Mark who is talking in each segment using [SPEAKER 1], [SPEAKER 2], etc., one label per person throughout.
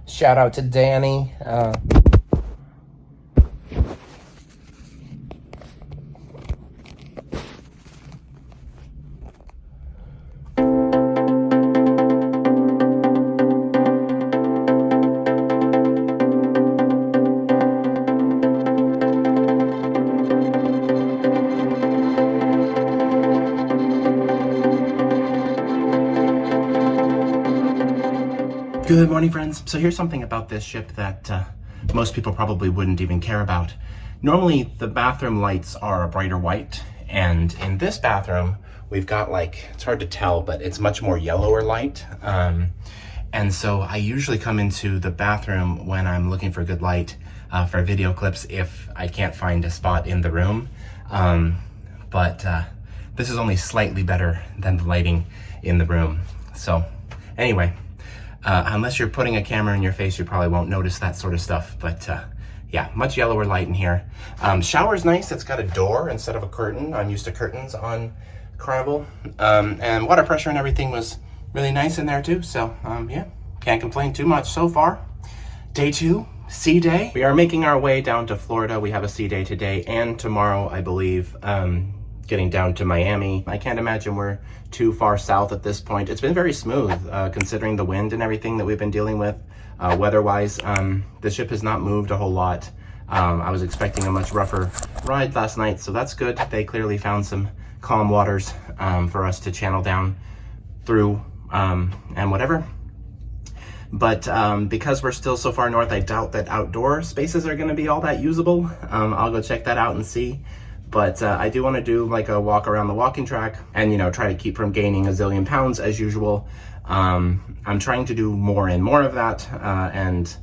[SPEAKER 1] Shout out to Danny. Good morning, friends. So here's something about this ship that most people probably wouldn't even care about. Normally, the bathroom lights are a brighter white, and in this bathroom, we've got it's hard to tell, but it's much more yellower light. And so I usually come into the bathroom when I'm looking for good light for video clips if I can't find a spot in the room. But this is only slightly better than the lighting in the room. So anyway, unless you're putting a camera in your face, you probably won't notice that sort of stuff. But yeah, much yellower light in here. Shower's nice. It's got a door instead of a curtain. I'm used to curtains on Carnival. And water pressure and everything was really nice in there too. So yeah, can't complain too much so far. Day 2, sea day. We are making our way down to Florida. We have a sea day today and tomorrow, I believe. Getting down to Miami. I can't imagine we're too far south at this point. It's been very smooth considering the wind and everything that we've been dealing with weather-wise. The ship has not moved a whole lot. I was expecting a much rougher ride last night, so that's good. They clearly found some calm waters for us to channel down through and whatever. But because we're still so far north, I doubt that outdoor spaces are going to be all that usable. I'll go check that out and see. But I do want to do a walk around the walking track and, try to keep from gaining a zillion pounds as usual. I'm trying to do more and more of that and,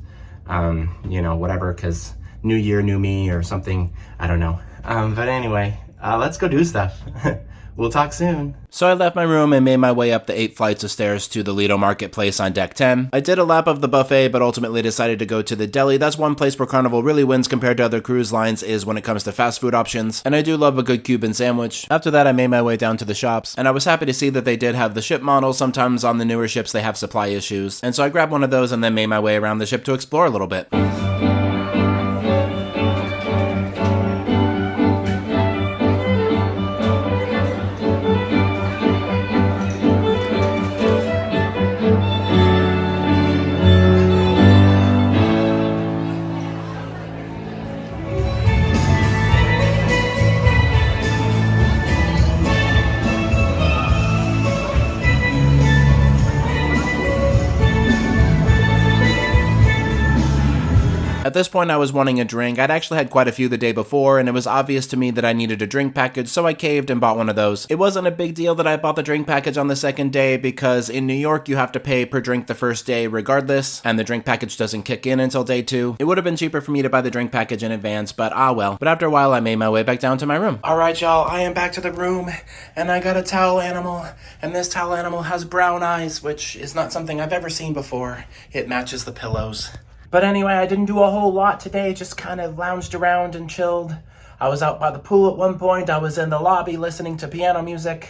[SPEAKER 1] whatever, because new year, new me or something. I don't know. But anyway, let's go do stuff. We'll talk soon. So I left my room and made my way up the 8 flights of stairs to the Lido Marketplace on deck 10. I did a lap of the buffet, but ultimately decided to go to the deli. That's one place where Carnival really wins compared to other cruise lines is when it comes to fast food options, and I do love a good Cuban sandwich. After that, I made my way down to the shops, and I was happy to see that they did have the ship model. Sometimes on the newer ships they have supply issues, and so I grabbed one of those and then made my way around the ship to explore a little bit. At this point, I was wanting a drink. I'd actually had quite a few the day before, and it was obvious to me that I needed a drink package, so I caved and bought one of those. It wasn't a big deal that I bought the drink package on the second day, because in New York, you have to pay per drink the first day regardless, and the drink package doesn't kick in until day 2. It would have been cheaper for me to buy the drink package in advance, but ah well. But after a while, I made my way back down to my room. Alright, y'all, I am back to the room, and I got a towel animal, and this towel animal has brown eyes, which is not something I've ever seen before. It matches the pillows. But anyway, I didn't do a whole lot today, just kind of lounged around and chilled. I was out by the pool at one point. I was in the lobby listening to piano music.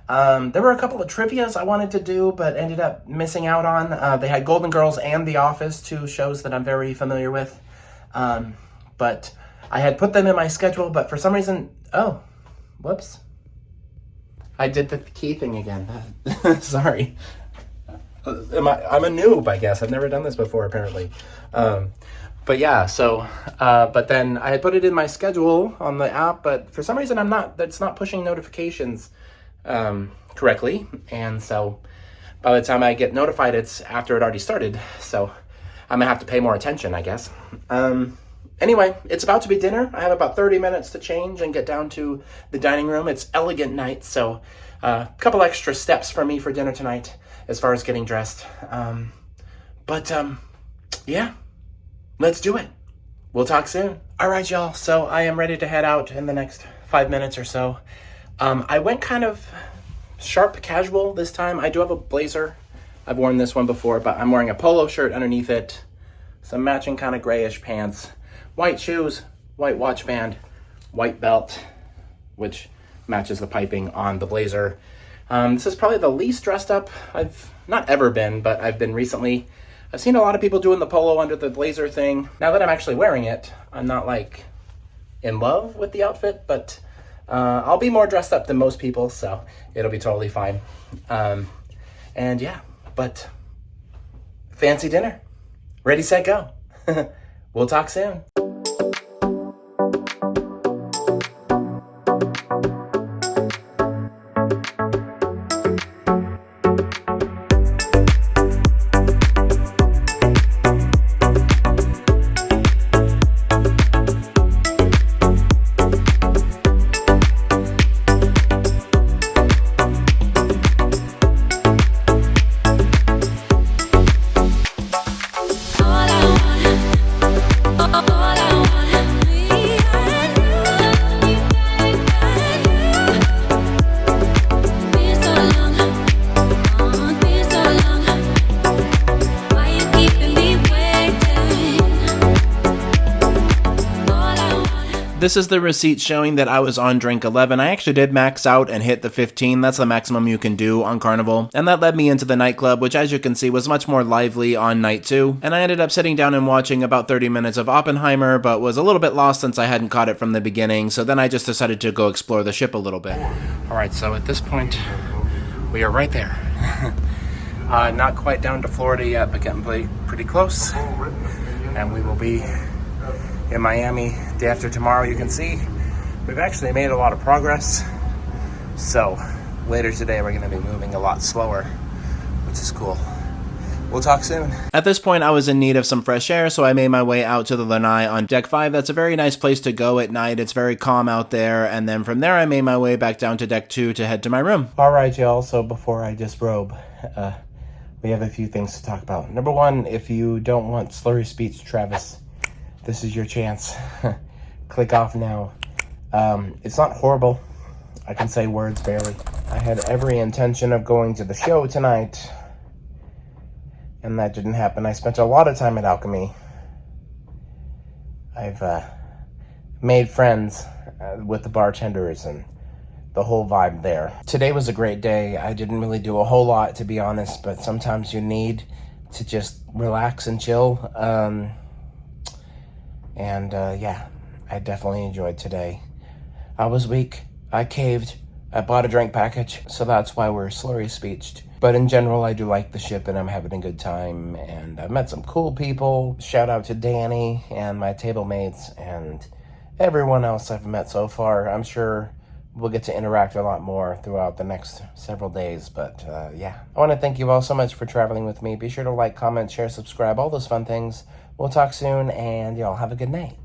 [SPEAKER 1] There were a couple of trivias I wanted to do, but ended up missing out on. They had Golden Girls and The Office, 2 shows that I'm very familiar with. But I had put them in my schedule, but for some reason, oh, whoops. I did the key thing again. Sorry. I'm a noob, I guess. I've never done this before, apparently. But yeah, so, but then I had put it in my schedule on the app, but for some reason it's not pushing notifications correctly. And so by the time I get notified, it's after it already started. So I'm gonna have to pay more attention, I guess. Anyway, it's about to be dinner. I have about 30 minutes to change and get down to the dining room. It's elegant night, so a couple extra steps for me for dinner tonight as far as getting dressed. Yeah, let's do it. We'll talk soon. All right, y'all. So I am ready to head out in the next 5 minutes or so. I went kind of sharp casual this time. I do have a blazer. I've worn this one before, but I'm wearing a polo shirt underneath it, some matching kind of grayish pants, white shoes, white watch band, white belt, which matches the piping on the blazer. This is probably the least dressed up I've not ever been, but I've been recently. I've seen a lot of people doing the polo under the blazer thing. Now that I'm actually wearing it, I'm not like in love with the outfit, but I'll be more dressed up than most people, so it'll be totally fine. And yeah, but fancy dinner. Ready, set, go. We'll talk soon. This is the receipt showing that I was on drink 11. I actually did max out and hit the 15. That's the maximum you can do on Carnival. And that led me into the nightclub, which as you can see was much more lively on night 2. And I ended up sitting down and watching about 30 minutes of Oppenheimer, but was a little bit lost since I hadn't caught it from the beginning. So then I just decided to go explore the ship a little bit. Alright, so at this point, we are right there. Not quite down to Florida yet, but getting pretty close. And we will be in Miami day after tomorrow. You can see we've actually made a lot of progress. So later today we're going to be moving a lot slower, which is cool. We'll talk soon. At this point I was in need of some fresh air, so I made my way out to the lanai on deck 5. That's a very nice place to go at night. It's very calm out there, and then from there I made my way back down to deck 2 to head to my room. Alright y'all, so before I disrobe, we have a few things to talk about. Number 1, if you don't want slurry speech, Travis, this is your chance. Click off now. It's not horrible. I can say words barely. I had every intention of going to the show tonight, and that didn't happen. I spent a lot of time at Alchemy. I've made friends with the bartenders and the whole vibe there. Today was a great day. I didn't really do a whole lot, to be honest, but sometimes you need to just relax and chill. Yeah, I definitely enjoyed today. I was weak. I caved. I bought a drink package, so that's why we're slurry speeched. But in general, I do like the ship, and I'm having a good time, and I've met some cool people. Shout out to Danny and my table mates and everyone else I've met so far. I'm sure we'll get to interact a lot more throughout the next several days, but yeah. I want to thank you all so much for traveling with me. Be sure to like, comment, share, subscribe, all those fun things. We'll talk soon, and y'all have a good night.